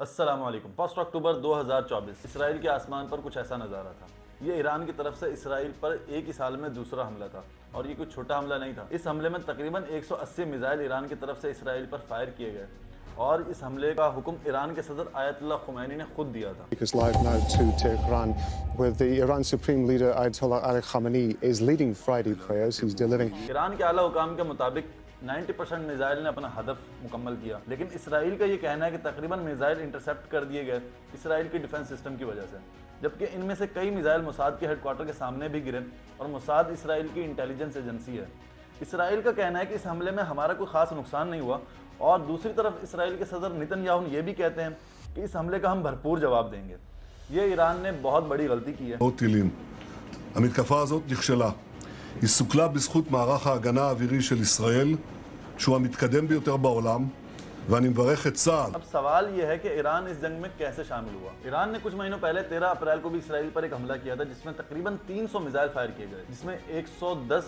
السلام علیکم۔ 1 اکتوبر 2024 اسرائیل کے آسمان پر کچھ ایسا نظارہ تھا۔ یہ ایران کی طرف سے اسرائیل پر ایک ہی سال میں دوسرا حملہ تھا، اور یہ کوئی چھوٹا حملہ نہیں تھا۔ اس حملے میں تقریباً 180 میزائل ایران کی طرف سے اسرائیل پر فائر کیے گئے، اور اس حملے کا حکم ایران کے صدر آیت اللہ خمینی نے خود دیا تھا۔ Because live now to Tehran, where the Iran Supreme Leader Ayatollah Ali Khamenei is leading Friday prayers. He's delivering. Iran کے اعلیٰ حکام کے مطابق 90% میزائل نے اپنا ہدف مکمل کیا، لیکن اسرائیل کا یہ کہنا ہے کہ تقریباً میزائل انٹرسیپٹ کر دیے گئے اسرائیل کی ڈیفنس سسٹم کی وجہ سے، جبکہ ان میں سے کئی میزائل موساد کے ہیڈ کوارٹر کے سامنے بھی گرے، اور موساد اسرائیل کی انٹیلیجنس ایجنسی ہے۔ اسرائیل کا کہنا ہے کہ اس حملے میں ہمارا کوئی خاص نقصان نہیں ہوا، اور دوسری طرف اسرائیل کے صدر نیتن یاہو یہ بھی کہتے ہیں کہ اس حملے کا ہم بھرپور جواب دیں گے۔ یہ ایران نے بہت بڑی غلطی کی ہے۔ טילים. המתקפה הזאת נכשלה. היא סוכלה בזכות מערך ההגנה האווירי של ישראל, שהוא המתקדם ביותר בעולם, ואני מברך את צה"ל. اب سوال یہ ہے کہ ایران اس جنگ میں کیسے شامل ہوا۔ ایران نے کچھ مہینوں پہلے 13 اپریل کو بھی اسرائیل پر ایک حملہ کیا تھا، جس میں تقریباً 300 میزائل فائر کیے گئے، جس میں 110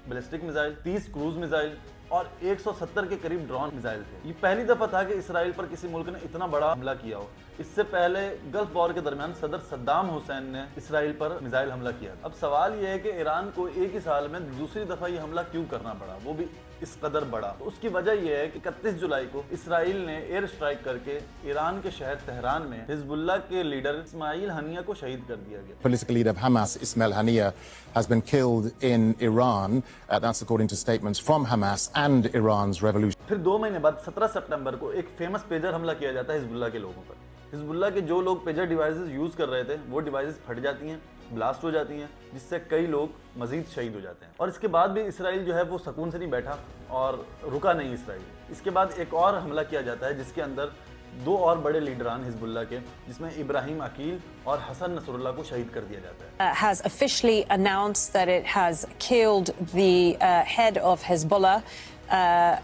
بیلسٹک میزائل، 30 کروز میزائل اور 170 کے قریب ڈرون میزائل تھے۔ یہ پہلی دفعہ تھا کہ اسرائیل پر کسی ملک نے اتنا بڑا حملہ کیا ہو۔ اس سے پہلے گلف وار کے درمیان صدر صدام حسین نے اسرائیل پر میزائل حملہ کیا۔ اب سوال یہ ہے کہ ایران کو ایک ہی سال میں دوسری دفعہ یہ حملہ کیوں کرنا پڑا، وہ بھی اس قدر بڑا۔ اس کی وجہ یہ ہے کہ 31 جولائی کو اسرائیل نے ایئر اسٹرائک کر کے ایران کے شہر تہران میں حزب اللہ کے لیڈر اسماعیل ہنیہ کو شہید کر دیا گیا۔ Political leader of Hamas, Ismail Haniyeh, has been killed in Iran. That's according to statements from Hamas and Iran's revolution. پھر 2 مہینے بعد 17 سپٹمبر کو ایک فیمس پیجر حملہ کیا جاتا ہے حزب اللہ کے لوگوں پر۔ حزب اللہ کے جو لوگ پیجر ڈیوائسز یوز کر رہے تھے، وہ ڈیوائسز پھٹ جاتی ہیں، بلاسٹ ہو جاتی ہیں، جس سے کئی لوگ مزید شہید ہو جاتے ہیں۔ اور اس کے بعد بھی اسرائیل جو ہے وہ سکون سے نہیں بیٹھا اور رکا نہیں اسرائیل۔ اس کے بعد ایک اور حملہ کیا جاتا ہے، جس کے اندر 2 اور بڑے لیڈران حزب اللہ کے، جس میں ابراہیم عقیل اور حسن نصر اللہ کو شہید کر دیا جاتا ہے۔ Has officially announced that it has killed the head of Hezbollah,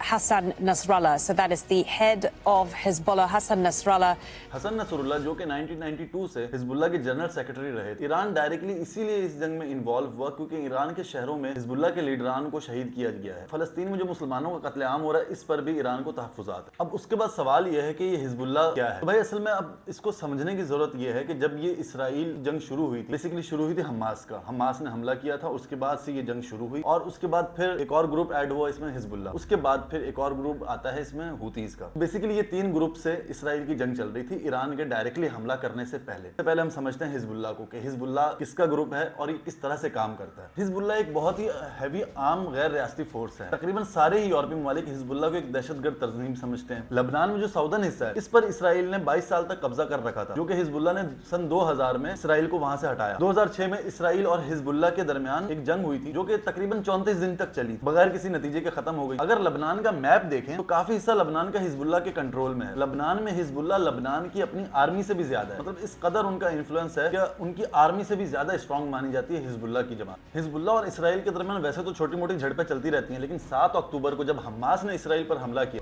Hassan Nasrallah. So that is the head of Hezbollah, Hassan Nasrallah. حسن نصر اللہ جو کہ 1992 سے حزب اللہ کے جنرل سیکرٹری رہے تھے۔ ایران ڈائریکٹلی اسی لیے اس جنگ میں انوالو ہوا کیونکہ ایران کے شہروں میں حزب اللہ کے لیڈران کو شہید کیا گیا ہے۔ فلسطین میں جو مسلمانوں کا قتل عام ہو رہا ہے، اس پر بھی ایران کو تحفظات ہیں۔ اب اس کے بعد سوال یہ ہے کہ یہ حزب اللہ کیا ہے؟ بھائی اصل میں اب اس کو سمجھنے کی ضرورت یہ ہے کہ جب یہ اسرائیل جنگ شروع ہوئی تھی، بیسیکلی شروع ہوئی تھی حماس کا، حماس نے حملہ کیا تھا، اس کے بعد سے یہ جنگ شروع ہوئی، اور اس کے بعد پھر ایک اور گروپ ایڈ ہوا اس میں حزب اللہ، اس کے بعد پھر ایک اور گروپ آتا ہے اس میں ہوتیز کا۔ بیسیکلی یہ 3 گروپ سے اسرائیل کی جنگ چل رہی تھی ایران کے ڈائریکٹلی حملہ کرنے سے پہلے ہم سمجھتے ہیں حزب اللہ کو کہ حزب اللہ کس کا گروپ ہے اور یہ کس طرح سے کام کرتا ہے۔ حزب اللہ ایک بہت ہی ہیوی عام غیر ریاستی فورس ہے۔ تقریباً سارے ہی یورپی ممالک حزب اللہ کو ایک دہشت گرد تنظیم سمجھتے ہیں۔ لبنان میں جو ساؤدرن حصہ ہے، اس پر اسرائیل نے 22 سال تک قبضہ کر رکھا تھا، جو کہ حزب اللہ نے سن 2000 میں اسرائیل کو وہاں سے ہٹایا۔ 2006 میں اسرائیل اور حزب اللہ کے درمیان ایک جنگ ہوئی تھی، جو کہ تقریباً 34 دن تک چلی بغیر کسی نتیجے کے ختم ہو گئی۔ اگر لبنان کا میپ دیکھیں تو کافی حصہ لبنان کا حزب اللہ کے کنٹرول میں ہے۔ لبنان میں حزب اللہ لبنان کی اپنی آرمی سے بھی زیادہ ہے، مطلب اس قدر ان کا انفلوئنس ہے کہ ان کی آرمی سے بھی زیادہ اسٹرانگ مانی جاتی ہے حزب اللہ کی جماعت۔ حزب اللہ اور اسرائیل کے درمیان ویسے تو چھوٹی موٹی جھڑپیں چلتی رہتی ہیں، لیکن 7 اکتوبر کو جب حماس نے اسرائیل پر حملہ کیا،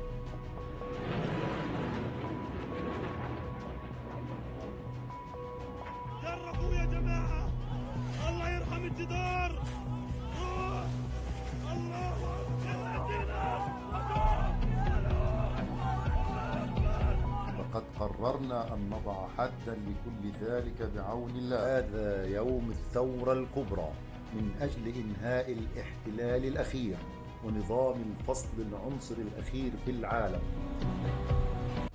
جربوا يا جماعة الله يرحم الجدار الله لقد قررنا أن نضع حدا لكل ذلك بعون الله. هذا يوم الثورة الكبرى من أجل إنهاء الاحتلال الأخير ونظام الفصل العنصري الأخير في العالم.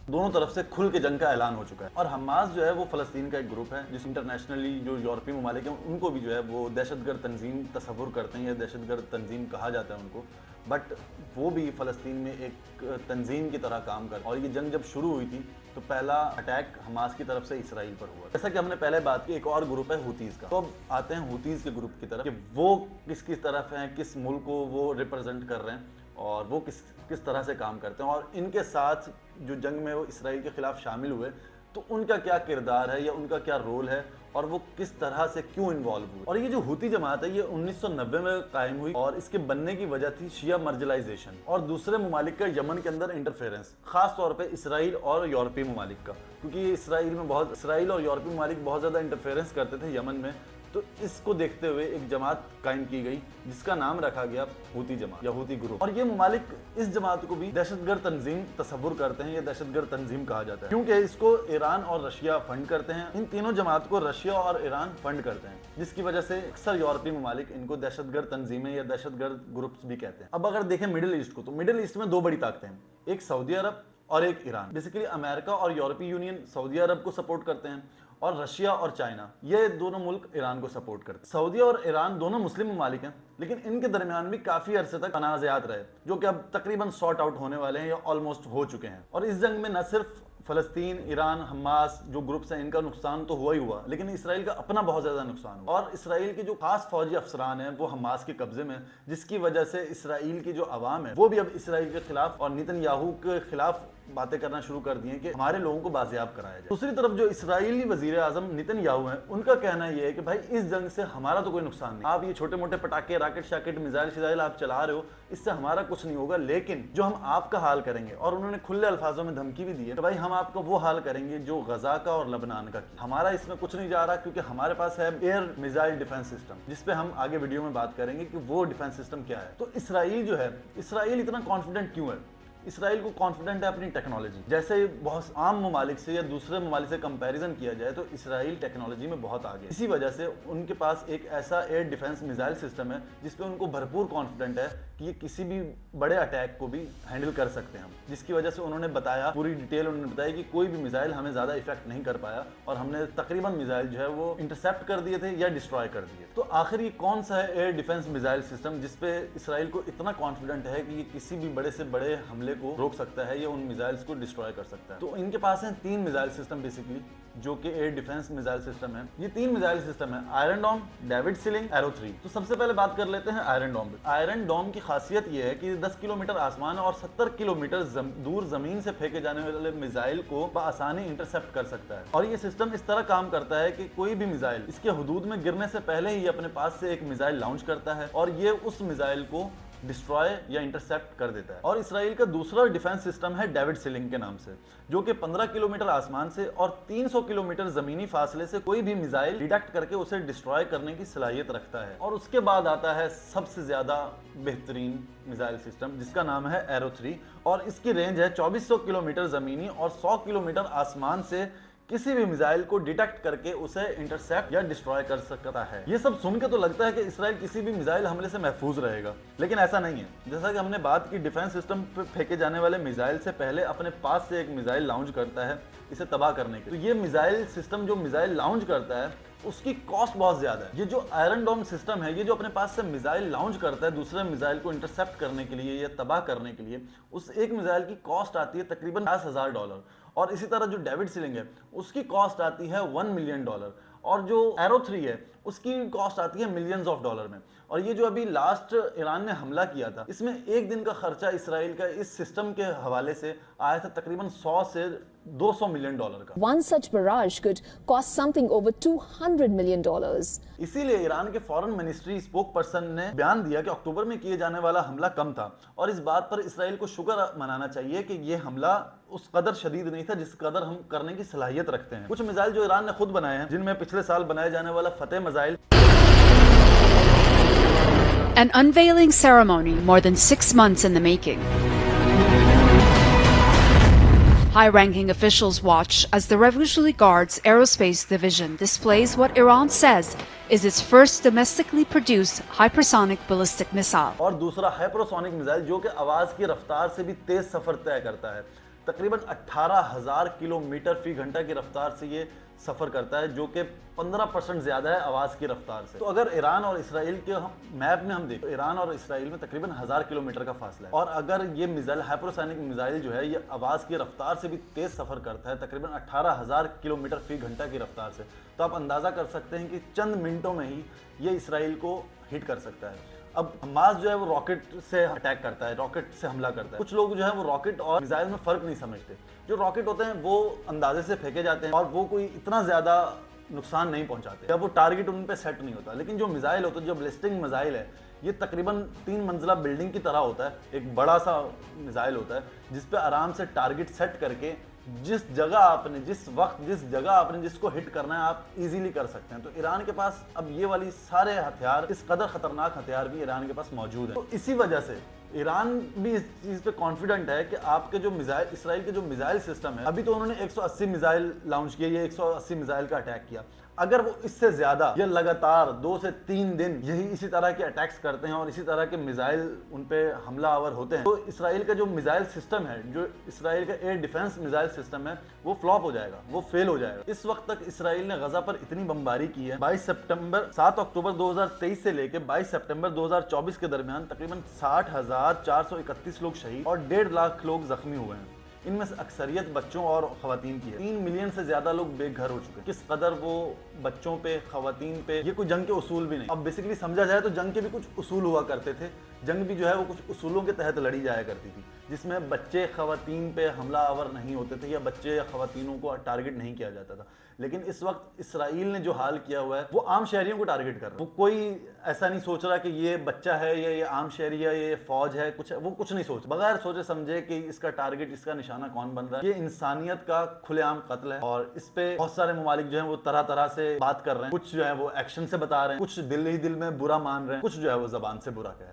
دونوں طرف سے کھل کے جنگ کا اعلان ہو چکا ہے، اور حماس جو ہے وہ فلسطین کا ایک گروپ ہے، جس انٹرنیشنلی جو یورپی ممالک ہیں ان کو بھی جو ہے وہ دہشت گرد تنظیم تصور کرتے ہیں، یا دہشت گرد تنظیم کہا جاتا ہے ان کو، بٹ وہ بھی فلسطین میں ایک تنظیم کی طرح کام کرتے ہیں۔ اور یہ جنگ جب شروع ہوئی تھی تو پہلا اٹیک حماس کی طرف سے اسرائیل پر ہوا۔ جیسا کہ ہم نے پہلے بات کی، ایک اور گروپ ہے ہوتیز کا۔ تو اب آتے ہیں ہوتیز کے گروپ کی طرف کہ وہ کس طرف ہیں، کس ملک کو وہ ریپرزینٹ کر رہے ہیں، اور وہ کس طرح سے کام کرتے ہیں، اور ان کے ساتھ جو جنگ میں وہ اسرائیل کے خلاف شامل ہوئے تو ان کا کیا کردار ہے یا ان کا کیا رول ہے، اور وہ کس طرح سے کیوں انوالو ہوئے۔ اور یہ جو ہوتی جماعت ہے یہ 1990 میں قائم ہوئی، اور اس کے بننے کی وجہ تھی شیعہ مرجلائزیشن اور دوسرے ممالک کا یمن کے اندر انٹرفیرنس، خاص طور پہ اسرائیل اور یورپی ممالک کا، کیونکہ اسرائیل اور یورپی ممالک بہت زیادہ انٹرفیرنس کرتے تھے یمن میں، तो इसको देखते हुए एक जमात कायम की गई जिसका नाम रखा गया हूती जमात या हूती ग्रुप। और ये ममालिक इस जमात को भी दहशतगर्द तंजीम तस्वुर करते हैं, ये दहशतगर्द तंजीम कहा जाता है क्योंकि इसको ईरान और रशिया फंड करते हैं। इन तीनों जमात को रशिया और ईरान फंड करते हैं, जिसकी वजह से अक्सर यूरोपीय ममालिक इनको दहशतगर्द तंजीमें या दहशतगर्द ग्रुप्स भी कहते हैं। अब अगर देखें मिडिल ईस्ट को, तो मिडिल ईस्ट में दो बड़ी ताकतें हैं, एक सऊदी अरब और एक ईरान। बेसिकली अमेरिका और यूरोपीय यूनियन सऊदी अरब को सपोर्ट करते हैं और रशिया और चाइना ये दोनों मुल्क ईरान को सपोर्ट करते हैं। सऊदी और ईरान दोनों मुस्लिम ममालिक हैं, लेकिन इनके दरमियान भी काफी अरसे तक तनाज़ात रहे जो कि अब तकरीबन सॉर्ट आउट होने वाले हैं या ऑलमोस्ट हो चुके हैं। और इस जंग में न सिर्फ फलस्तीन, ईरान, हमास जो ग्रुप्स हैं इनका नुकसान तो हुआ ही हुआ, लेकिन इसराइल का अपना बहुत ज्यादा नुकसान हुआ। और इसराइल के जो खास फौजी अफसरान हैं वो हमास के कब्जे में, जिसकी वजह से इसराइल की जो आवाम है वो भी अब इसराइल के खिलाफ और नेतन्याहू के खिलाफ बातें करना शुरू कर दी हैं कि हमारे लोगों को बाजियाब कराया जाए। दूसरी तरफ जो इसराइली वजीर आजम नेतन्याहू हैं, उनका कहना यह है कि भाई इस जंग से हमारा तो कोई नुकसान नहीं, आप ये छोटे मोटे पटाखे, राकेट शाकेट, मिसाइल शिजाइल आप चला रहे हो, इससे हमारा कुछ नहीं होगा, लेकिन जो हम आपका हाल करेंगे, और उन्होंने खुले अल्फाजों में धमकी भी दी है कि भाई हम आपका वो हाल करेंगे जो गजा का और लबनान का किया। हमारा इसमें कुछ नहीं जा रहा क्योंकि हमारे पास है एयर मिसाइल डिफेंस सिस्टम, जिसपे हम आगे वीडियो में बात करेंगे कि वो डिफेंस सिस्टम क्या है। तो इसराइल जो है, इसराइल इतना कॉन्फिडेंट क्यों है? इसराइल को कॉन्फिडेंट है अपनी टेक्नोलॉजी। जैसे बहुत आम ममालिक से या दूसरे ममालिक से कंपैरिजन किया जाए तो इसराइल टेक्नोलॉजी में बहुत आगे है। इसी वजह से उनके पास एक ऐसा एयर डिफेंस मिसाइल सिस्टम है जिसपे उनको भरपूर कॉन्फिडेंट है कि ये किसी भी बड़े अटैक को भी हैंडल कर सकते हैं हम, जिसकी वजह से उन्होंने बताया, पूरी डिटेल उन्होंने बताया कि कोई भी मिसाइल हमें ज़्यादा इफेक्ट नहीं कर पाया और हमने तकरीबन मिसाइल जो है वो इंटरसेप्ट कर दिए थे या डिस्ट्रॉय कर दिए। तो आखिर ये कौन सा है एयर डिफेंस मिसाइल सिस्टम जिसपे इसराइल को इतना कॉन्फिडेंट है कि ये किसी भी बड़े से बड़े हमले को रोक सकता है या उन मिसाइल्स को डिस्ट्रॉय कर सकता है? तो इनके पास हैं 3 मिसाइल सिस्टम बेसिकली, जो कि एयर डिफेंस मिसाइल सिस्टम है। ये 3 मिसाइल सिस्टम है, आयरन डोम, डेविड सिलिंग, एरो 3। तो सबसे पहले बात कर लेते हैं आयरन डोम। आयरन डोम की खासियत ये है कि 10 किलोमीटर आसमान और 70 किलोमीटर दूर जमीन से फेंके जाने वाले मिसाइल को आसानी इंटरसेप्ट कर सकता है। और ये सिस्टम इस तरह काम करता है कि कोई भी मिसाइल इसके हुदूद में गिरने से पहले ही अपने पास से एक मिसाइल लॉन्च करता है और ये उस मिसाइल को डिस्ट्रॉय या इंटरसेप्ट कर देता है। और इसराइल का दूसरा डिफेंस सिस्टम है डेविड सिलिंग के नाम से, जो कि 15 किलोमीटर आसमान से और 300 किलोमीटर जमीनी फासले से कोई भी मिसाइल डिटेक्ट करके उसे डिस्ट्रॉय करने की सलाहियत रखता है। और उसके बाद आता है सबसे ज्यादा बेहतरीन मिसाइल सिस्टम जिसका नाम है एरो 3, और इसकी रेंज है 2400 किलोमीटर जमीनी और 100 किलोमीटर आसमान से किसी भी मिसाइल को डिटेक्ट करके उसे इंटरसेप्ट या डिस्ट्रॉय कर सकता है। ये सब सुन के तो लगता है कि इसराइल किसी भी मिसाइल हमले से महफूज रहेगा, लेकिन ऐसा नहीं है। जैसा कि हमने बात की, डिफेंस सिस्टम पे फेंके जाने वाले मिसाइल से पहले अपने पास से एक मिसाइल लॉन्च करता है इसे तबाह करने के। तो ये मिसाइल सिस्टम जो मिसाइल लॉन्च करता है उसकी कॉस्ट बहुत ज्यादा है। ये जो आयरन डोम सिस्टम है, ये जो अपने पास से मिसाइल लॉन्च करता है दूसरे मिसाइल को इंटरसेप्ट करने के लिए या तबाह करने के लिए, उस एक मिसाइल की कॉस्ट आती है तकरीबन $50,000। और इसी तरह जो डेविड सिलिंग है उसकी कॉस्ट आती है $1 मिलियन, और जो एरो 3 है उसकी कॉस्ट आती है मिलियंस ऑफ डॉलर में। और ये जो अभी लास्ट ईरान ने हमला किया था, इसमें एक दिन का खर्चा इसराइल का इस सिस्टम के हवाले से आया था तकरीबन 100 से $200 मिलियन का। One such barrage could cost something over $200 million. इसीलिए ईरान के फॉरेन मिनिस्ट्री स्पोक पर्सन ने बयान दिया कि अक्टूबर में किए जाने वाला हमला कम था, और इस बात पर इसराइल को शुक्र मनाना चाहिए कि ये हमला उस कदर शदीद नहीं था जिस कदर हम करने की सलाहियत रखते हैं। कुछ मिसाइल जो ईरान ने खुद बनाए हैं, जिनमें पिछले साल बनाए जाने वाला फतेह missile. An unveiling ceremony more than 6 months in the making. High-ranking officials watch as the Revolutionary Guard's Aerospace Division displays what Iran says is its first domestically produced hypersonic ballistic missile. और दूसरा hypersonic missile जो कि आवाज की रफ्तार से भी तेज सफर तय करता है। तकरीबन 18,000 किलोमीटर फी घंटा की रफ्तार से ये सफर करता है, जो कि 15% ज्यादा है आवाज की रफ्तार से। तो अगर ईरान और इसराइल के मैप में हम देखें, ईरान और इसराइल में तकरीबन 1000 किलोमीटर का फासला है, और अगर ये मिसाइल हाइपरसोनिक मिसाइल जो है ये आवाज की रफ्तार से भी तेज सफर करता है तकरीबन 18,000 किलोमीटर फी घंटा की रफ्तार से, तो आप अंदाजा कर सकते हैं कि चंद मिनटों में ही ये इसराइल को हिट कर सकता है। अब हमास जो है वो रॉकेट से अटैक करता है, रॉकेट से हमला करता है। कुछ लोग जो है वो रॉकेट और मिसाइल में फर्क नहीं समझते। जो रॉकेट होते हैं वो अंदाजे से फेंके जाते हैं और वो कोई इतना ज्यादा नुकसान नहीं पहुंचाते, या वो टारगेट उन पे सेट नहीं होता। लेकिन जो मिसाइल होता है, जो बैलिस्टिक मिसाइल है, ये तकरीबन 3 मंजिला बिल्डिंग की तरह होता है। एक बड़ा सा मिसाइल होता है जिस पे आराम से टारगेट सेट करके जिस जगह आपने जिस वक्त जिस जगह आपने जिसको हिट करना है आप इजीली कर सकते हैं। तो ईरान के पास अब ये वाली सारे हथियार, इस कदर खतरनाक हथियार भी ईरान के पास मौजूद है। तो इसी वजह से ईरान भी इस चीज पे कॉन्फिडेंट है कि आपके जो मिसाइल, इसराइल के जो मिसाइल सिस्टम है, अभी तो उन्होंने 180 मिसाइल लॉन्च किए, ये 180 मिसाइल का अटैक किया, अगर वो इससे ज्यादा या लगातार 2 से 3 दिन यही इसी तरह के अटैक्स करते हैं और इसी तरह के मिसाइल उन पे हमलावर होते हैं, तो इसराइल का जो मिसाइल सिस्टम है, जो इसराइल का एयर डिफेंस मिसाइल सिस्टम है, वो फ्लॉप हो जाएगा, वो फेल हो जाएगा। इस वक्त तक इसराइल ने गजा पर इतनी बमबारी की है, 7 अक्टूबर 2023 से लेकर 22 सितंबर 2024 के दरमियान तकरीबन 60,431 लोग शहीद और 1.5 लाख लोग जख्मी हुए हैं। इनमें से अक्सरियत बच्चों और खवातीन की है। 3 मिलियन से ज्यादा लोग बेघर हो चुके हैं। किस कदर वो बच्चों पे, खवातीन पे, ये कोई जंग के उसूल भी नहीं। अब बेसिकली समझा जाए तो जंग के भी कुछ उसूल हुआ करते थे। जंग भी जो है वो कुछ उसूलों के तहत लड़ी जाया करती थी, जिसमें बच्चे खवातीन पे हमला आवर नहीं होते थे या बच्चे या खवातीनों को टारगेट नहीं किया जाता था। लेकिन इस वक्त इसराइल ने जो हाल किया हुआ है वो आम शहरियों को टारगेट कर रहा है। वो कोई ऐसा नहीं सोच रहा कि ये बच्चा है या ये आम शहरी है, ये फौज है, कुछ है, वो कुछ नहीं सोच, बगैर सोचे समझे कि इसका टारगेट, इसका निशाना कौन बन रहा है। ये इंसानियत का खुलेआम कत्ल है और इस पे बहुत सारे ममालिक जो है वो तरह तरह से बात कर रहे हैं। कुछ जो है वो एक्शन से बता रहे हैं, कुछ दिल ही दिल में बुरा मान रहे हैं, कुछ जो है वो जबान से बुरा कह रहे हैं।